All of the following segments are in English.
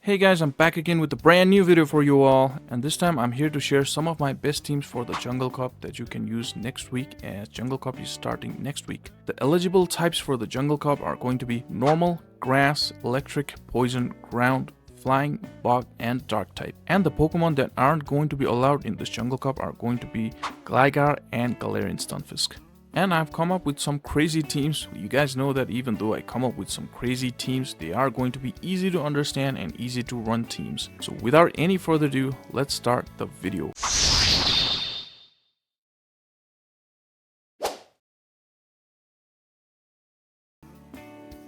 Hey guys, I'm back again with a brand new video for you all, and this time I'm here to share some of my best teams for the Jungle Cup that you can use next week, as Jungle Cup is starting next week. The eligible types for the Jungle Cup are going to be normal, grass, electric, poison, ground, flying, bug, and dark type. And the Pokemon that aren't going to be allowed in this Jungle Cup are going to be Gligar and Galarian Stunfisk. And I've come up with some crazy teams. You guys know that even though I come up with some crazy teams, they are going to be easy to understand and easy to run teams. So without any further ado, let's start the video.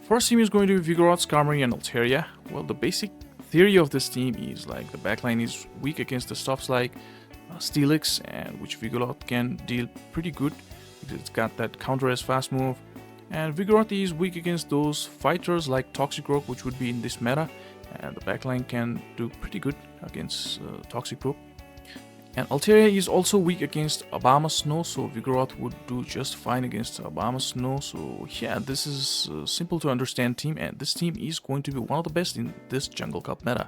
First team is going to be Vigoroth, Skarmory, and Altaria. Well, the basic theory of this team is like the backline is weak against the stuffs like Steelix, and which Vigoroth can deal pretty good. It's got that counter as fast move, and Vigoroth is weak against those fighters like Toxicroak, which would be in this meta, and the backline can do pretty good against Toxicroak. And Altaria is also weak against Abomasnow, so Vigoroth would do just fine against Abomasnow. So yeah, this is a simple to understand team, and this team is going to be one of the best in this Jungle Cup meta.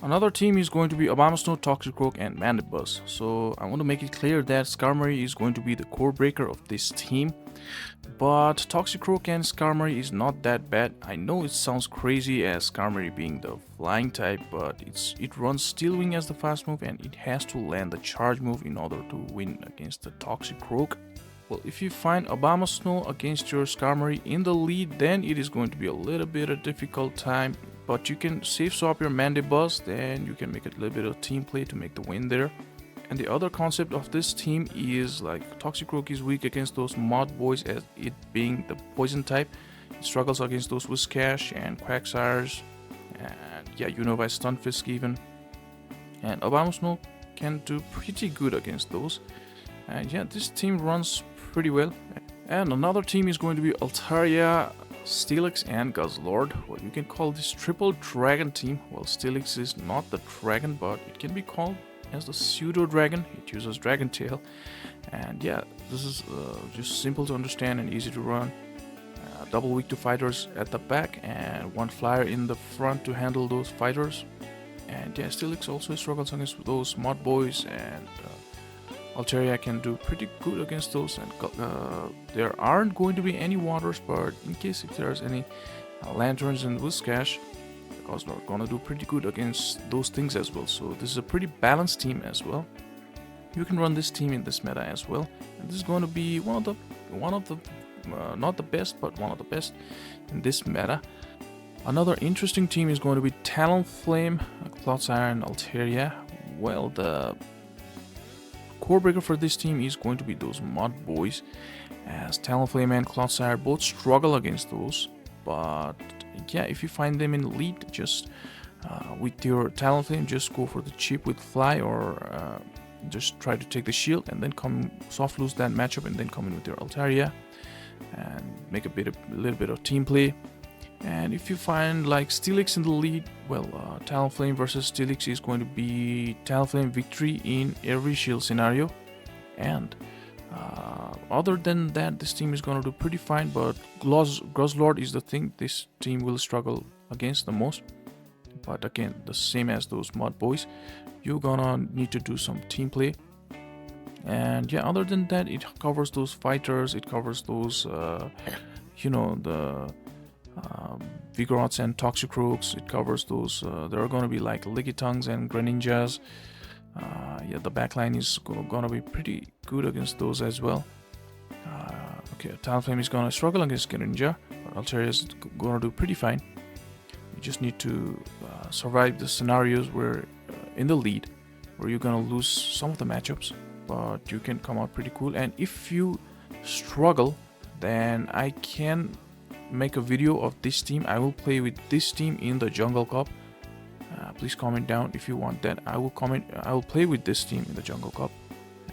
Another team is going to be Abomasnow, Toxicroak, and Mandibuzz. So I want to make it clear that Skarmory is going to be the core breaker of this team. But Toxicroak and Skarmory is not that bad. I know it sounds crazy as Skarmory being the flying type, but it runs Steel Wing as the fast move, and it has to land the charge move in order to win against the Toxicroak. Well, if you find Abomasnow against your Skarmory in the lead, then it is going to be a little bit of difficult time. But you can safe swap your Mandibuzz, then you can make a little bit of team play to make the win there. And the other concept of this team is like Toxicroak is weak against those Mod Boys, as it being the poison type. It struggles against those Whiscash and Quagsires, and yeah, Unovan, Stunfisk even. And Abomasnow can do pretty good against those. And yeah, this team runs pretty well. And another team is going to be Altaria, Steelix, and Guzzlord. Well, you can call this triple dragon team. Well, Steelix is not the dragon, but it can be called as the pseudo dragon. It uses dragon tail, and yeah, this is just simple to understand and easy to run. Double weak to fighters at the back, and one flyer in the front to handle those fighters. And yeah, Steelix also struggles against those Mod Boys, and Altaria can do pretty good against those, and there aren't going to be any waters, but in case if there's any lanterns and Whiscash, because we're gonna do pretty good against those things as well. So this is a pretty balanced team as well. You can run this team in this meta as well, and this is going to be one of the not the best, but one of the best in this meta. Another interesting team is going to be Talonflame, Clodsire, and Altaria. Well, the core breaker for this team is going to be those Mod Boys, as Talonflame and Clodsire both struggle against those. But yeah, if you find them in the lead, just with your Talonflame, just go for the chip with Fly, or just try to take the shield and then come soft lose that matchup, and then come in with your Altaria and make a little bit of team play. And if you find like Steelix in the lead, well, Talonflame versus Steelix is going to be Talonflame victory in every shield scenario. And other than that, this team is going to do pretty fine, but Guzzlord is the thing this team will struggle against the most. But again, the same as those Mod Boys, you're gonna need to do some team play. And yeah, other than that, it covers those fighters, it covers those, you know, the Vigoroths and Toxicroaks. It covers those, there are going to be like Lickitungs and Greninjas. Yeah, the backline is gonna be pretty good against those as well. Okay, Talonflame is gonna struggle against Greninja, but Altaria is gonna do pretty fine. You just need to survive the scenarios where in the lead, where you're gonna lose some of the matchups, but you can come out pretty cool. And if you struggle, then I can make a video of this team. I will play with this team in the Jungle Cup. Please comment down if you want that. I will play with this team in the Jungle Cup,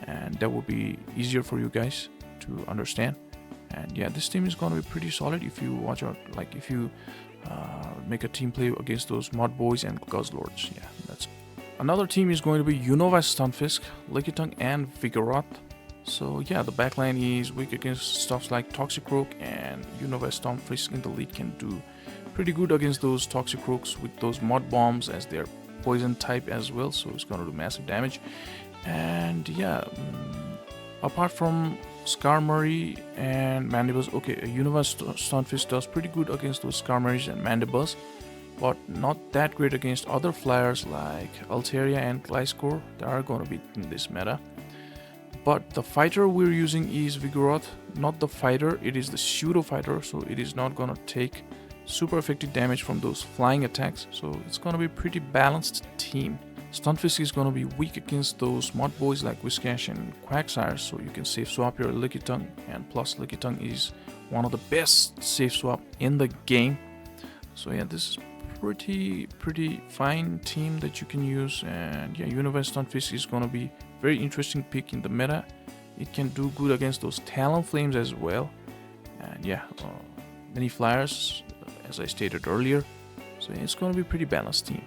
and that will be easier for you guys to understand. And yeah, this team is going to be pretty solid if you watch out, like if you make a team play against those Mod Boys and Guzzlords. Yeah, that's another team is going to be Unovan, Stunfisk, Lickitung, and Vigoroth. So yeah, the backline is weak against stuffs like Toxicroak, and Unovan, Stunfisk in the lead can do pretty good against those Toxicroaks with those Mud Bombs as their poison type as well, so it's gonna do massive damage. And yeah, apart from Skarmory and Mandibuzz, okay, a Unovan Stunfisk does pretty good against those Skarmorys and Mandibuzz, but not that great against other flyers like Altaria and Gligar that are gonna be in this meta. But the fighter we're using is Vigoroth, not the fighter, it is the pseudo fighter, so it is not gonna take super effective damage from those flying attacks, so it's gonna be a pretty balanced team. Stunfisk is gonna be weak against those mud boys like Whiscash and Quagsire, so you can safe swap your Lickitung, and plus Lickitung is one of the best safe swap in the game. So yeah, this is pretty fine team that you can use, and yeah, Unovan Stunfisk is gonna be very interesting pick in the meta. It can do good against those Talonflames as well, and yeah, many flyers as I stated earlier, so yeah, it's gonna be a pretty balanced team.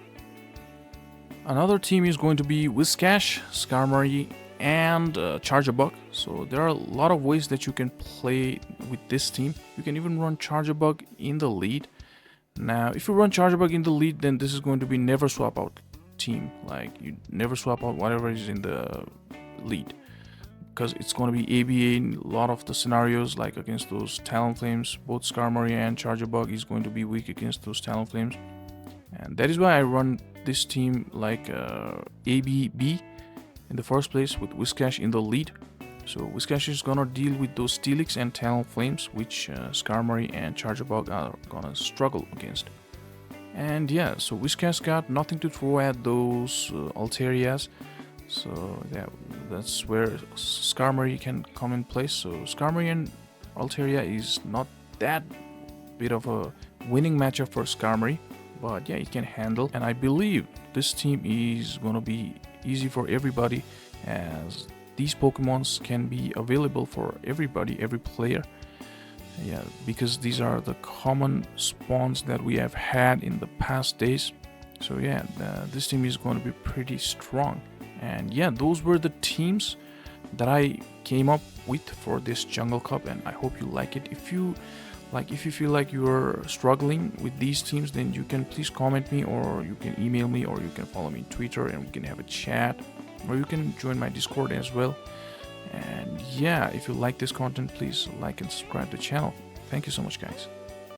Another team is going to be Whiscash, Skarmory, and Charjabug. So there are a lot of ways that you can play with this team. You can even run Charjabug in the lead. Now, if you run Charjabug in the lead, then this is going to be never swap out team. Like, you never swap out whatever is in the lead, because it's going to be ABA in a lot of the scenarios, like against those Talonflames. Both Skarmory and Charjabug is going to be weak against those Talonflames, and that is why I run this team like ABB in the first place, with Whiscash in the lead. So Whiscash is gonna deal with those Steelix and Talonflames, which Skarmory and Charjabug are gonna struggle against. And yeah, so Whiscash got nothing to throw at those Altarias, so yeah, that's where Skarmory can come in place. So Skarmory and Altaria is not that bit of a winning matchup for Skarmory, but yeah, it can handle, and I believe this team is gonna be easy for everybody, as these Pokemons can be available for everybody, every player. Yeah, because these are the common spawns that we have had in the past days. So yeah, this team is going to be pretty strong. And yeah, those were the teams that I came up with for this Jungle Cup, and I hope you like it. If you feel like you're struggling with these teams, then you can please comment me, or you can email me, or you can follow me on Twitter and we can have a chat, or you can join my Discord as well. And yeah, if you like this content, please like and subscribe to the channel. Thank you so much, guys.